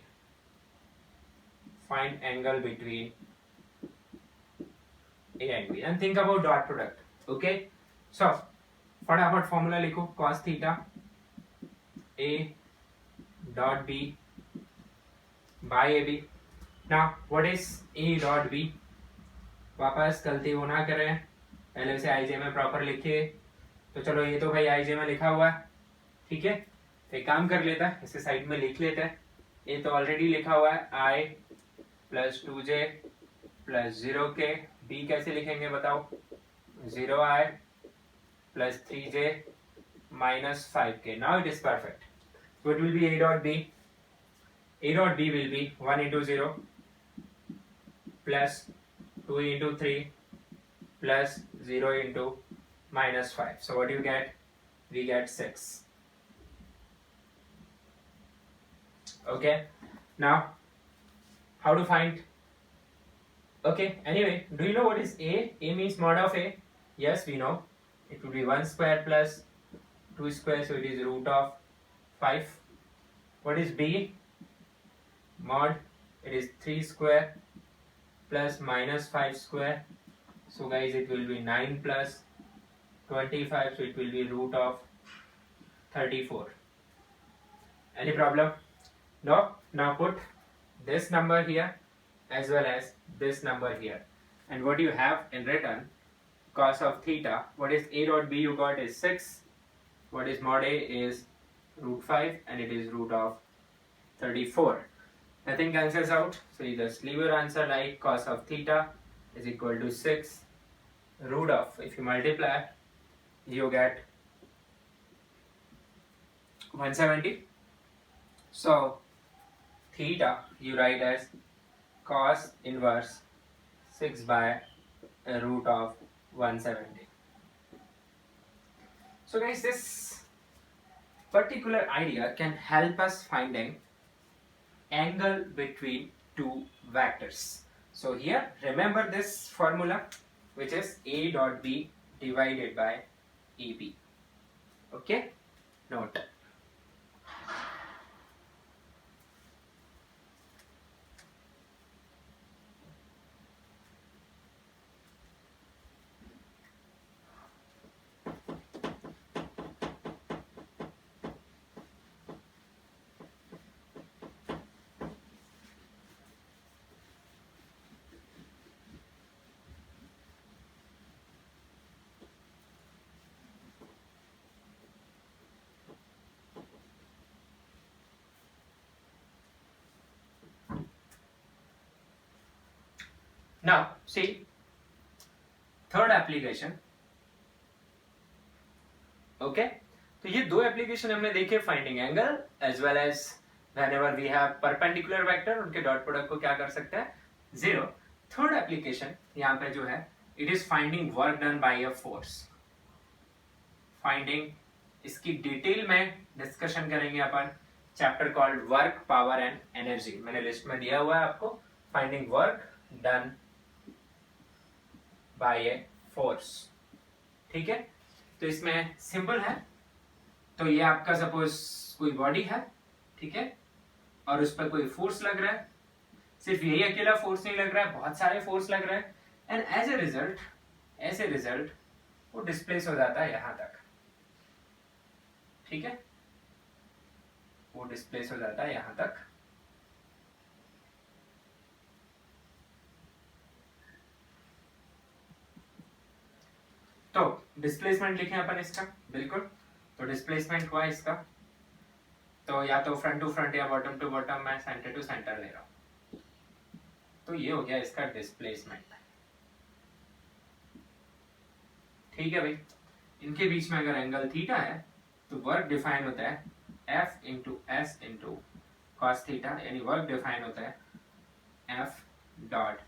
find angle between a and b and think about dot product. Okay, so फटाफट formula लिखो, cos theta a dot b by ab. Now what is a dot b? वापस गलती वो ना करें, पहले से आई जे में प्रॉपर लिखिए। तो चलो ये तो भाई आई जे में लिखा हुआ है, ठीक है, तो एक काम कर लेता है, इसे साइड में लिख लेते हैं। ये तो ऑलरेडी लिखा हुआ है i plus 2j plus 0k, b कैसे लिखेंगे बताओ, 0i plus 3j minus 5k. Now it is perfect. So it will be a dot b. A dot b will be 1 into 0 plus 2 into 3 plus 0 into minus 5. So what do you get? We get 6. Okay. Now how to find? Okay. Anyway, do you know what is a? A means mod of a. Yes, we know. It will be 1 square plus 2 square, so it is root of 5. What is b? Mod, it is 3 square plus minus 5 square. So guys, it will be 9 plus 25, so it will be root of 34. Any problem? No? Now put this number here as well as this number here. And what you have in return, cos of theta, what is a dot b you got is 6, what is mod a is root 5, and it is root of 34. Nothing cancels out, so you just leave your answer like cos of theta is equal to 6 root of, if you multiply, you get 170. So theta you write as cos inverse 6 by root of 170. So guys, this particular idea can help us finding angle between two vectors. So here remember this formula, which is a dot b divided by ab. Okay, note. Now see, third application. Okay, तो ये दो application हमने देखे, finding angle as well as whenever we have perpendicular vector, उनके dot product को क्या कर सकते हैं, 0. थर्ड एप्लीकेशन यहाँ पे जो है, it is finding work done by a force. Finding, इसकी डिटेल में डिस्कशन करेंगे अपन, chapter called work, power and energy. मैंने लिस्ट में दिया हुआ है आपको, finding work done by a force. ठीक है, तो इसमें सिंपल है. तो ये आपका सपोज कोई बॉडी है, ठीक है, और उस पर कोई फोर्स लग रहा है. सिर्फ यही अकेला फोर्स नहीं लग रहा है, बहुत सारे फोर्स लग रहे हैं. एंड एज ए रिजल्ट वो डिस्प्लेस हो जाता है यहां तक. ठीक है, वो डिस्प्लेस हो जाता है यहां तक. तो डिस्प्लेसमेंट लिखें अपन इसका, बिल्कुल. तो डिस्प्लेसमेंट हुआ इसका, तो या तो फ्रंट टू फ्रंट या बॉटम टू बॉटम, मैं सेंटर टू सेंटर ले रहा हूं. तो ये हो गया इसका डिस्प्लेसमेंट. ठीक है भाई, इनके बीच में अगर एंगल थीटा है तो वर्क डिफाइन होता है F into S into cos theta, यानी वर्क डिफाइन होता है F डॉट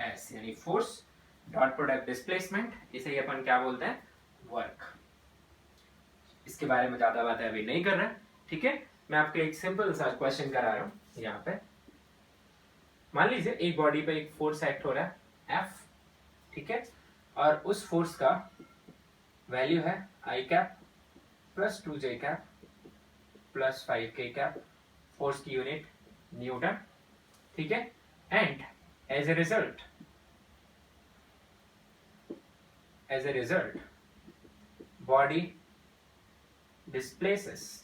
एस, यानी फोर्स डॉट प्रोडक्ट डिस्प्लेसमेंट. इसे ही अपन क्या बोलते हैं, वर्क. इसके बारे में ज्यादा बातें अभी नहीं कर रहे हैं. ठीक है, मैं आपको एक सिंपल सा क्वेश्चन करा रहा हूं. यहाँ पे मान लीजिए एक बॉडी पे एक फोर्स एक्ट हो रहा है F, ठीक है, और उस फोर्स का वैल्यू है I cap plus 2J cap plus 5K cap. Force की यूनिट न्यूटन. ठीक है, and as a result body displaces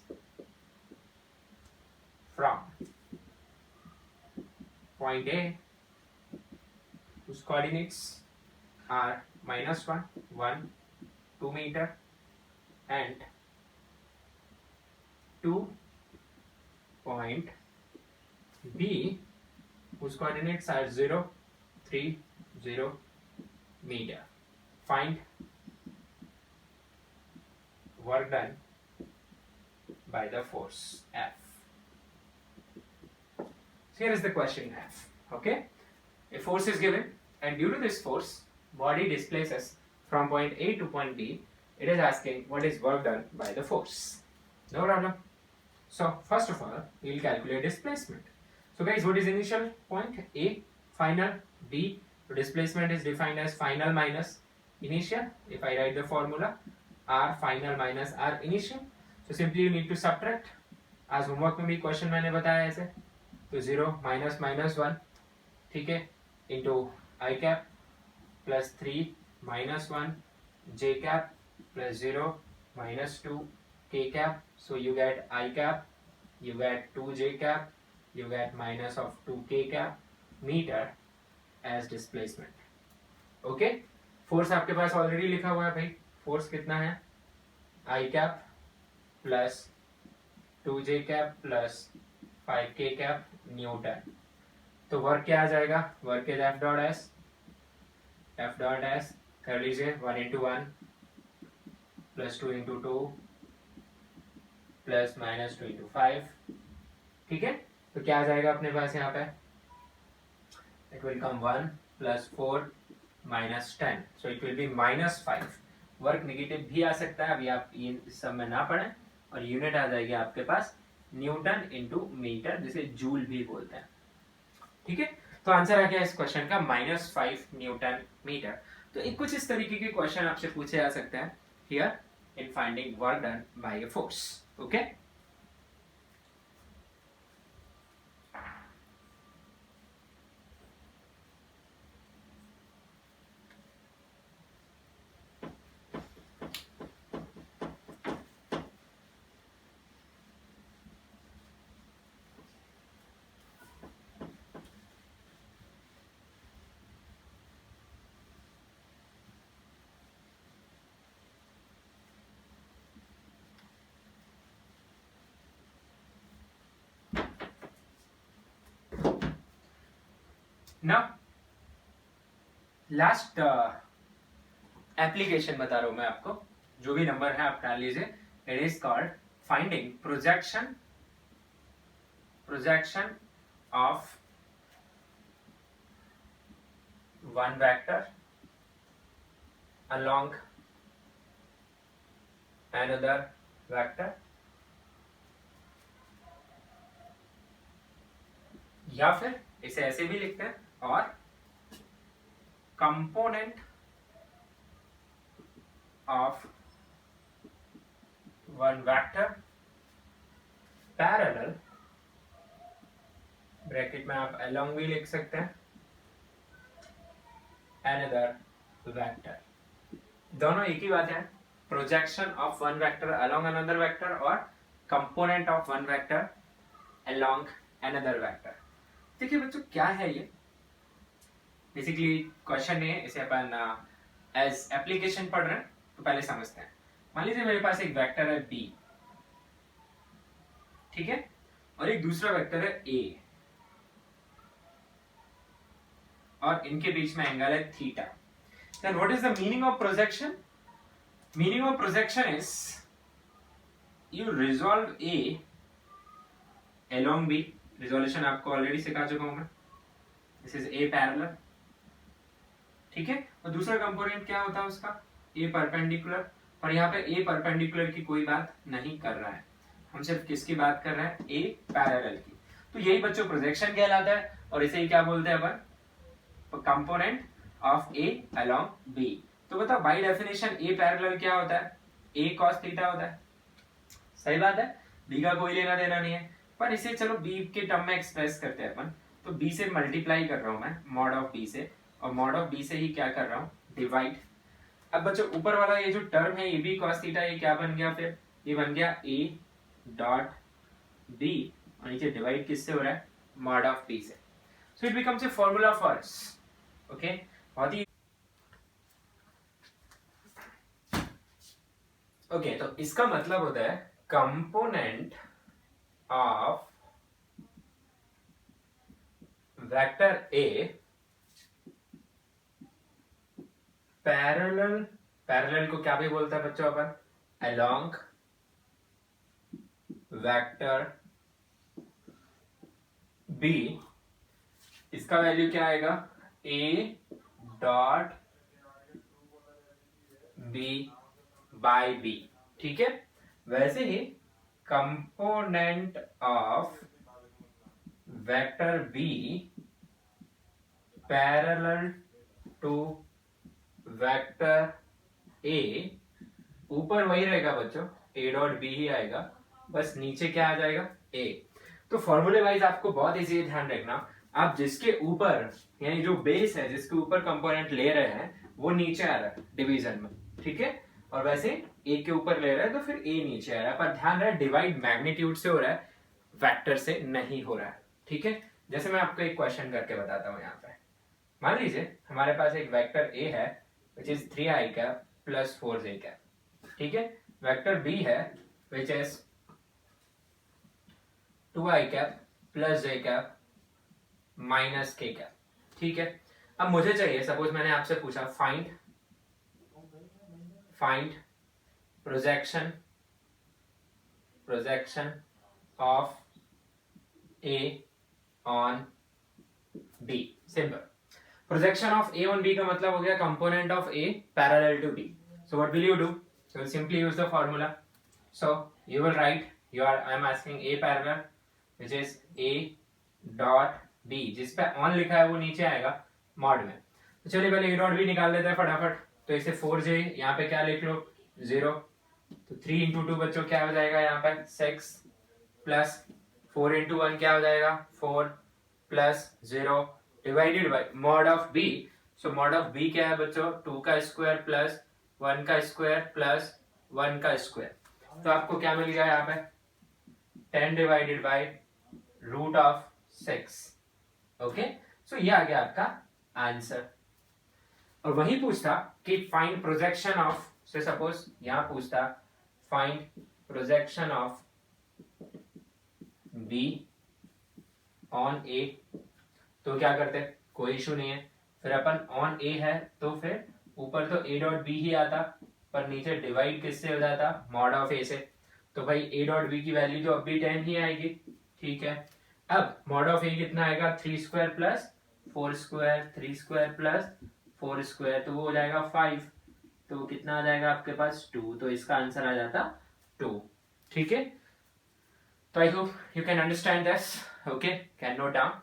from point A, whose coordinates are -1, 1, 2 meter, and to point B, whose coordinates are 0, 3, 0 meter. Find work done by the force F. So here is the question F. Okay, a force is given, and due to this force, body displaces from point A to point B. It is asking what is work done by the force. No problem. So first of all, we will calculate displacement. So guys, what is initial point? A, final. B, displacement is defined as final minus initial. If I write the formula, R final minus R initial. So simply you need to subtract. आज homework में भी question मैंने बताया ऐसे, तो 0 minus minus 1, ठीक है, into I cap plus 3 minus 1 J cap plus 0 minus 2 k cap, so you get I cap, you get 2j cap, you get minus of 2k cap meter as displacement. Okay, force आपके पास already लिखा हुआ है भाई, force कितना है, I cap plus 2j cap plus 5k cap Newton. तो work क्या आ जाएगा, work is F dot S कर लीजिए 1 into 1 plus 2 into 2 plus minus 2 into 5. ठीक है, तो क्या आ जाएगा अपने पास यहाँ पे, it will come 1 plus 4 minus 10, so it will be minus 5. Work negative भी आ सकता है, अभी आप ये सब में ना पढ़ें, और यूनिट आ जाएगी आपके पास न्यूटन इंटू मीटर, जिसे जूल भी बोलते हैं. ठीक है, तो आंसर आ गया इस क्वेश्चन का -5 न्यूटन मीटर. तो एक कुछ इस तरीके के क्वेश्चन आपसे पूछे जा सकते हैं here in finding work done by a force. Okay, now last application बता रहा हूं मैं आपको, जो भी नंबर है आप डाल लीजिए. It is called finding projection of one vector along another vector, या फिर इसे ऐसे भी लिखते हैं, और component of one vector parallel, bracket में आप along भी लिख सकते हैं, another vector. दोनों एक ही बात है, projection of one vector along another vector और component of one vector along another vector. देखिए बच्चों क्या है ये, बेसिकली क्वेश्चन है, इसे अपन एज एप्लीकेशन पढ़ रहे हैं तो पहले समझते हैं. मान लीजिए मेरे पास एक वेक्टर है b, ठीक है, और एक दूसरा वेक्टर है a, और इनके बीच में एंगल है theta. Then what is the meaning of projection? Meaning of projection is you resolve A along B. Resolution आपको ऑलरेडी सिखा चुका हूं मैं. This is A parallel. ठीक है, और दूसरा कंपोनेंट क्या होता है उसका, A perpendicular. और यहाँ पे A perpendicular की कोई बात नहीं कर रहा है, हम सिर्फ किसकी बात कर रहे हैं, A parallel की. तो यही बच्चों प्रोजेक्शन कहलाता है, और इसे ही क्या बोलते हैं अपन, component of A along B. तो बताओ बाय डेफिनेशन A पैरेलल क्या होता है, A cos थीटा होता है. सही बात है, B का कोई लेना देना नहीं है, पर इसे चलो B के टर्म में एक्सप्रेस करते हैं अपन. तो B से मल्टीप्लाई कर रहा हूं मैं मॉड ऑफ B से, और मॉड ऑफ B से ही क्या कर रहा हूं, डिवाइड. अब बच्चों ऊपर वाला ये जो टर्म है AB cos थीटा, ये क्या बन गया, फिर ये बन गया A डॉट B, और नीचे डिवाइड किससे हो रहा है, मॉड ऑफ B से. So it becomes a formula for us. Okay, बहुत ही ओके. तो इसका मतलब होता है component of vector A parallel, parallel को क्या भी बोलता है बच्चों अपन, along वेक्टर B. इसका वैल्यू क्या आएगा, A dot B by B. ठीक है, वैसे ही component of vector B parallel to vector A, ऊपर वही रहेगा बच्चों, A डॉट B ही आएगा, बस नीचे क्या आ जाएगा, A. तो फॉर्मूले वाइज आपको बहुत इजी ध्यान रखना, आप जिसके ऊपर यानी जो बेस है जिसके ऊपर कंपोनेंट ले रहे हैं वो नीचे आ रहा है डिवीजन में. ठीक है, और वैसे ए के ऊपर ले रहा है तो फिर ए नीचे आ रहा है, पर ध्यान रहे डिवाइड मैग्नीट्यूड से हो रहा है, वेक्टर से नहीं हो रहा है। ठीक है, जैसे मैं आपको एक क्वेश्चन करके बताता हूँ। यहाँ पे मान लीजिए हमारे पास एक वेक्टर ए है which is 3i cap plus 4j cap. ठीक है, वेक्टर बी है which is 2i cap plus j cap minus k cap. ठीक है, अब मुझे चाहिए, सपोज मैंने आपसे पूछा find projection of a on b। Simple, projection of a on b का मतलब हो गया component of a parallel to b। So what will you do? You will simply use the formula. So you will right I am asking a parallel which is a dot b, जिस पे on लिखा है वो नीचे आएगा mod में। तो चलिए पहले a डॉट b निकाल लेते हैं फटाफट। तो इसे 4j, यहाँ पे क्या लिख लो 0, तो 3 इंटू 2 बच्चों क्या हो जाएगा यहाँ पे 6 प्लस 4 इंटू 1 क्या हो जाएगा 4 plus 0 divided by mod of b। So mod of b क्या है बच्चों 2 का स्क्वायर प्लस 1 का स्क्वायर प्लस 1 का स्क्वायर। तो आपको क्या मिल गया यहाँ पे 10 divided by root of 6। Okay, so ये आ गया आपका आंसर। और वही पूछता कि find projection of, say suppose यहां पूछता find projection of b on a, तो क्या करते, कोई इशू नहीं है, फिर अपन ऑन a है तो फिर ऊपर तो a डॉट b ही आता, पर नीचे डिवाइड किससे हो जाता मॉड ऑफ a से। तो भाई a डॉट b की वैल्यू तो अब भी 10 ही आएगी। ठीक है, अब मॉड ऑफ a कितना आएगा 3 square plus 4 square 3 square plus 4 square, तो वो हो जाएगा 5, तो कितना आ जाएगा आपके पास 2, तो इसका आंसर आ जाता 2। ठीक है, तो आई hope you can understand this. Okay, can note down.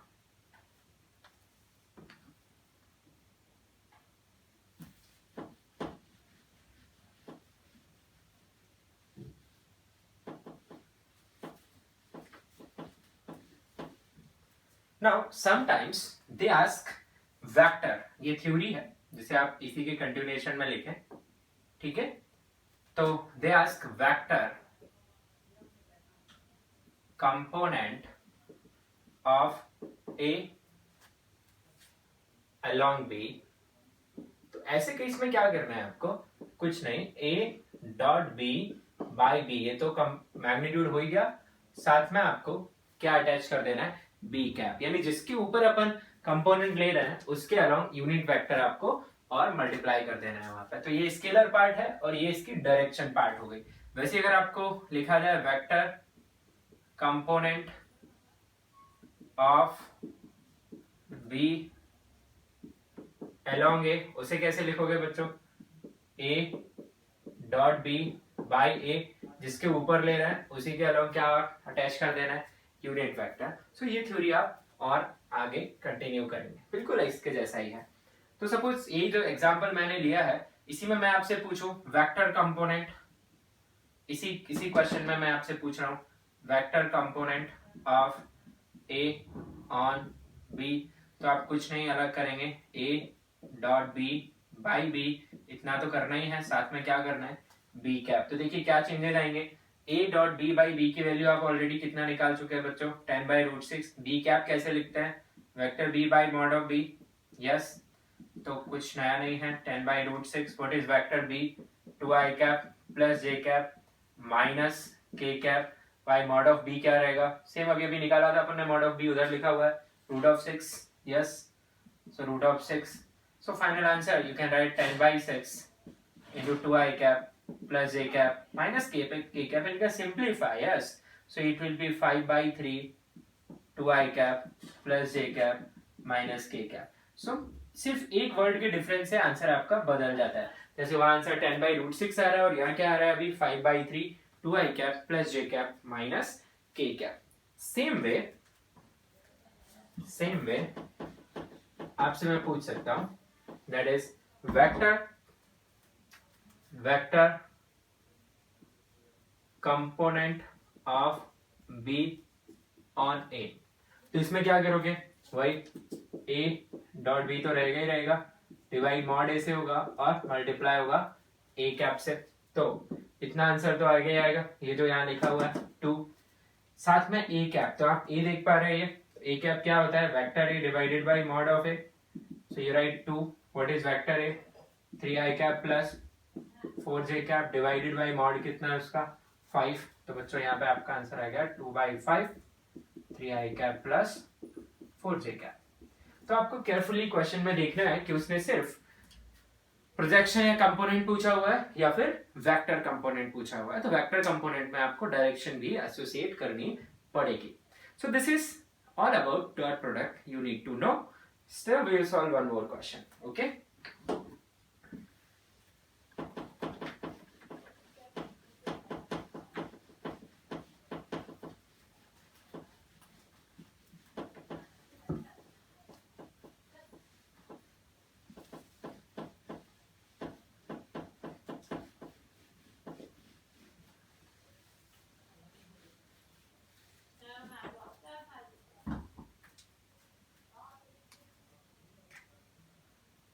Now sometimes they ask vector, ये थ्योरी है जिसे आप इसी के कंटिन्यूएशन में लिखें। ठीक है, तो they ask vector component of A along B. तो ऐसे केस में क्या करना है आपको, कुछ नहीं, A dot B by B, ये तो मैग्नीट्यूड हो ही गया, साथ में आपको क्या अटैच कर देना है बी कैप, यानी जिसके ऊपर अपन कंपोनेंट ले रहे हैं उसके अलोंग यूनिट वेक्टर आपको और मल्टीप्लाई कर देना है वहां पे। तो ये स्केलर पार्ट है और ये इसकी डायरेक्शन पार्ट हो गई। वैसे अगर आपको लिखा जाए vector component of B along A, उसे कैसे लिखोगे बच्चों, A dot B by A, जिसके ऊपर ले रहे हैं उसी के अलोंग क्या अटैच कर देना है यूनिट वेक्टर। सो ये थ्योरी आप और आगे कंटिन्यू करेंगे, बिल्कुल इसके जैसा ही है। तो सपोज ये जो एग्जांपल मैंने लिया है इसी में मैं आपसे पूछूं वेक्टर कंपोनेंट, इसी क्वेश्चन में मैं आपसे पूछ रहा हूं vector component of A on B, तो आप कुछ नहीं अलग करेंगे A dot B by B, इतना तो करना ही है, साथ में क्या करना है बी कैप। तो देखिए क्या चेंजेस आएंगे, a dot B by B की वैल्यू आप ऑलरेडी कितना निकाल चुके हैं बच्चों 10 बाई रूट 6। बी कैप कैसे लिखते हैं vector b by mod of b, yes, तो कुछ नया नहीं है 10 by root 6। What is vector b 2i cap plus j cap minus k cap by mod of b, क्या रहेगा सेम अभी अभी निकाला था अपन ने मॉड ऑफ b, उधर लिखा हुआ है root of 6, yes, so root of 6। So final answer you can write 10 by 6 into 2i cap plus j cap minus k cap, and simplify, yes, so it will be 5 by 3 2i cap plus j cap minus k cap। so सिर्फ एक word के difference से answer आपका बदल जाता है, जैसे वहां आंसर 10 by रूट 6 आ रहा है और यहाँ क्या आ रहा है अभी 5 by 3 2i cap plus j cap minus k cap। Same way आपसे मैं पूछ सकता हूं that is vector component of B on A, तो इसमें क्या करोगे वही ए डॉट बी तो रहेगा ही रहेगा, डिवाइड मॉड ए से होगा और मल्टीप्लाई होगा ए कैप से। तो इतना आंसर तो आगे आएगा, ये जो यहाँ लिखा हुआ है 2, साथ में ए कैप, तो आप ए देख पा रहे हैं, ये ए कैप क्या होता है, vector A divided by mod of A, so you right 2, what is vector A, 3i cap plus 4j cap divided by mod कितना है उसका 5, तो बच्चों यहाँ पे आपका आंसर आ गया 2/5 3i cap plus 4j cap. तो आपको केयरफुली क्वेश्चन में देखना है कि उसने सिर्फ प्रोजेक्शन या कंपोनेंट पूछा हुआ है या फिर वेक्टर कंपोनेंट पूछा हुआ है, तो वेक्टर कंपोनेंट में आपको डायरेक्शन भी एसोसिएट करनी पड़ेगी। So this is all about dot product you need to know. Still we will solve one more question, okay.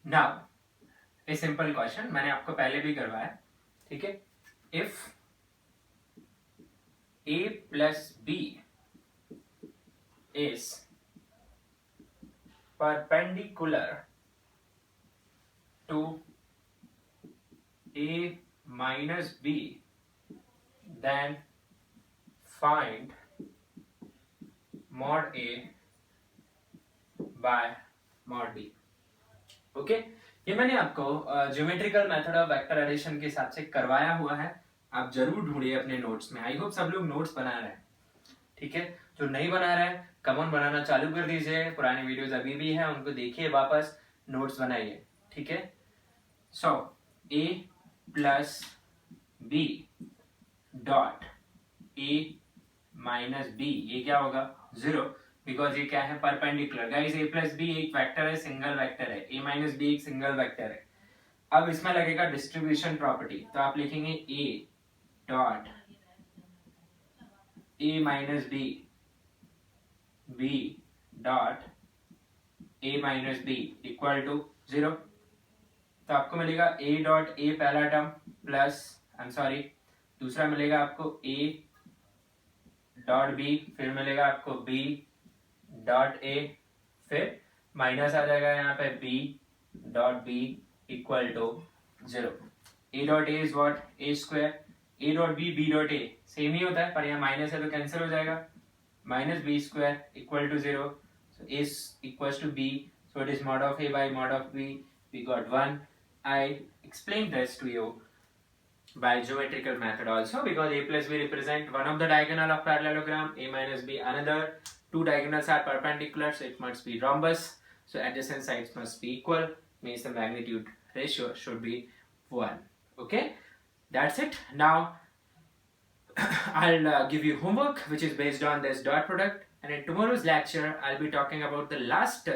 Now a simple question, मैंने आपको पहले भी करवाया, ठीक है। If a plus b is perpendicular to a minus b, then find mod a by mod b। Okay ये मैंने आपको geometrical method of vector addition के हिसाब से करवाया हुआ है, आप जरूर ढूंढिए अपने नोट्स में। आई होप सब लोग नोट्स बना रहे हैं, ठीक है। जो नहीं बना रहे हैं कमन बनाना चालू कर दीजिए, पुराने वीडियोस अभी भी हैं उनको देखिए, वापस नोट्स बनाइए, ठीक है। So a plus b dot a minus b, ये क्या होगा 0, बिकॉज ये क्या है perpendicular. Guys a plus B एक वेक्टर है, सिंगल वेक्टर है, a माइनस बी एक सिंगल वेक्टर है। अब इसमें लगेगा डिस्ट्रीब्यूशन प्रॉपर्टी, तो आप लिखेंगे a dot a minus B, b dot a minus B equal to 0, तो आपको मिलेगा a डॉट a पहला टर्म प्लस दूसरा मिलेगा आपको a डॉट b, फिर मिलेगा आपको b डॉट a, फिर माइनस आ जाएगा यहाँ पे b dot b equal to 0। a dot a is what a square, a dot b dot a same ही होता है, पर यहाँ माइनस है तो कैंसिल हो जाएगा, minus b square equal to 0, so a equals to b, so it is mod of a by mod of b, we got 1। I explained this to you by geometrical method also, because a plus b represent one of the diagonal of parallelogram, a minus b another, two diagonals are perpendicular, so it must be rhombus, so adjacent sides must be equal, means the magnitude ratio should be 1, okay, that's it. Now I'll give you homework which is based on this dot product, and in tomorrow's lecture I'll be talking about the last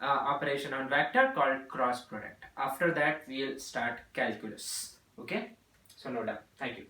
operation on vector called cross product. After that we'll start calculus, okay, so no doubt. Thank you.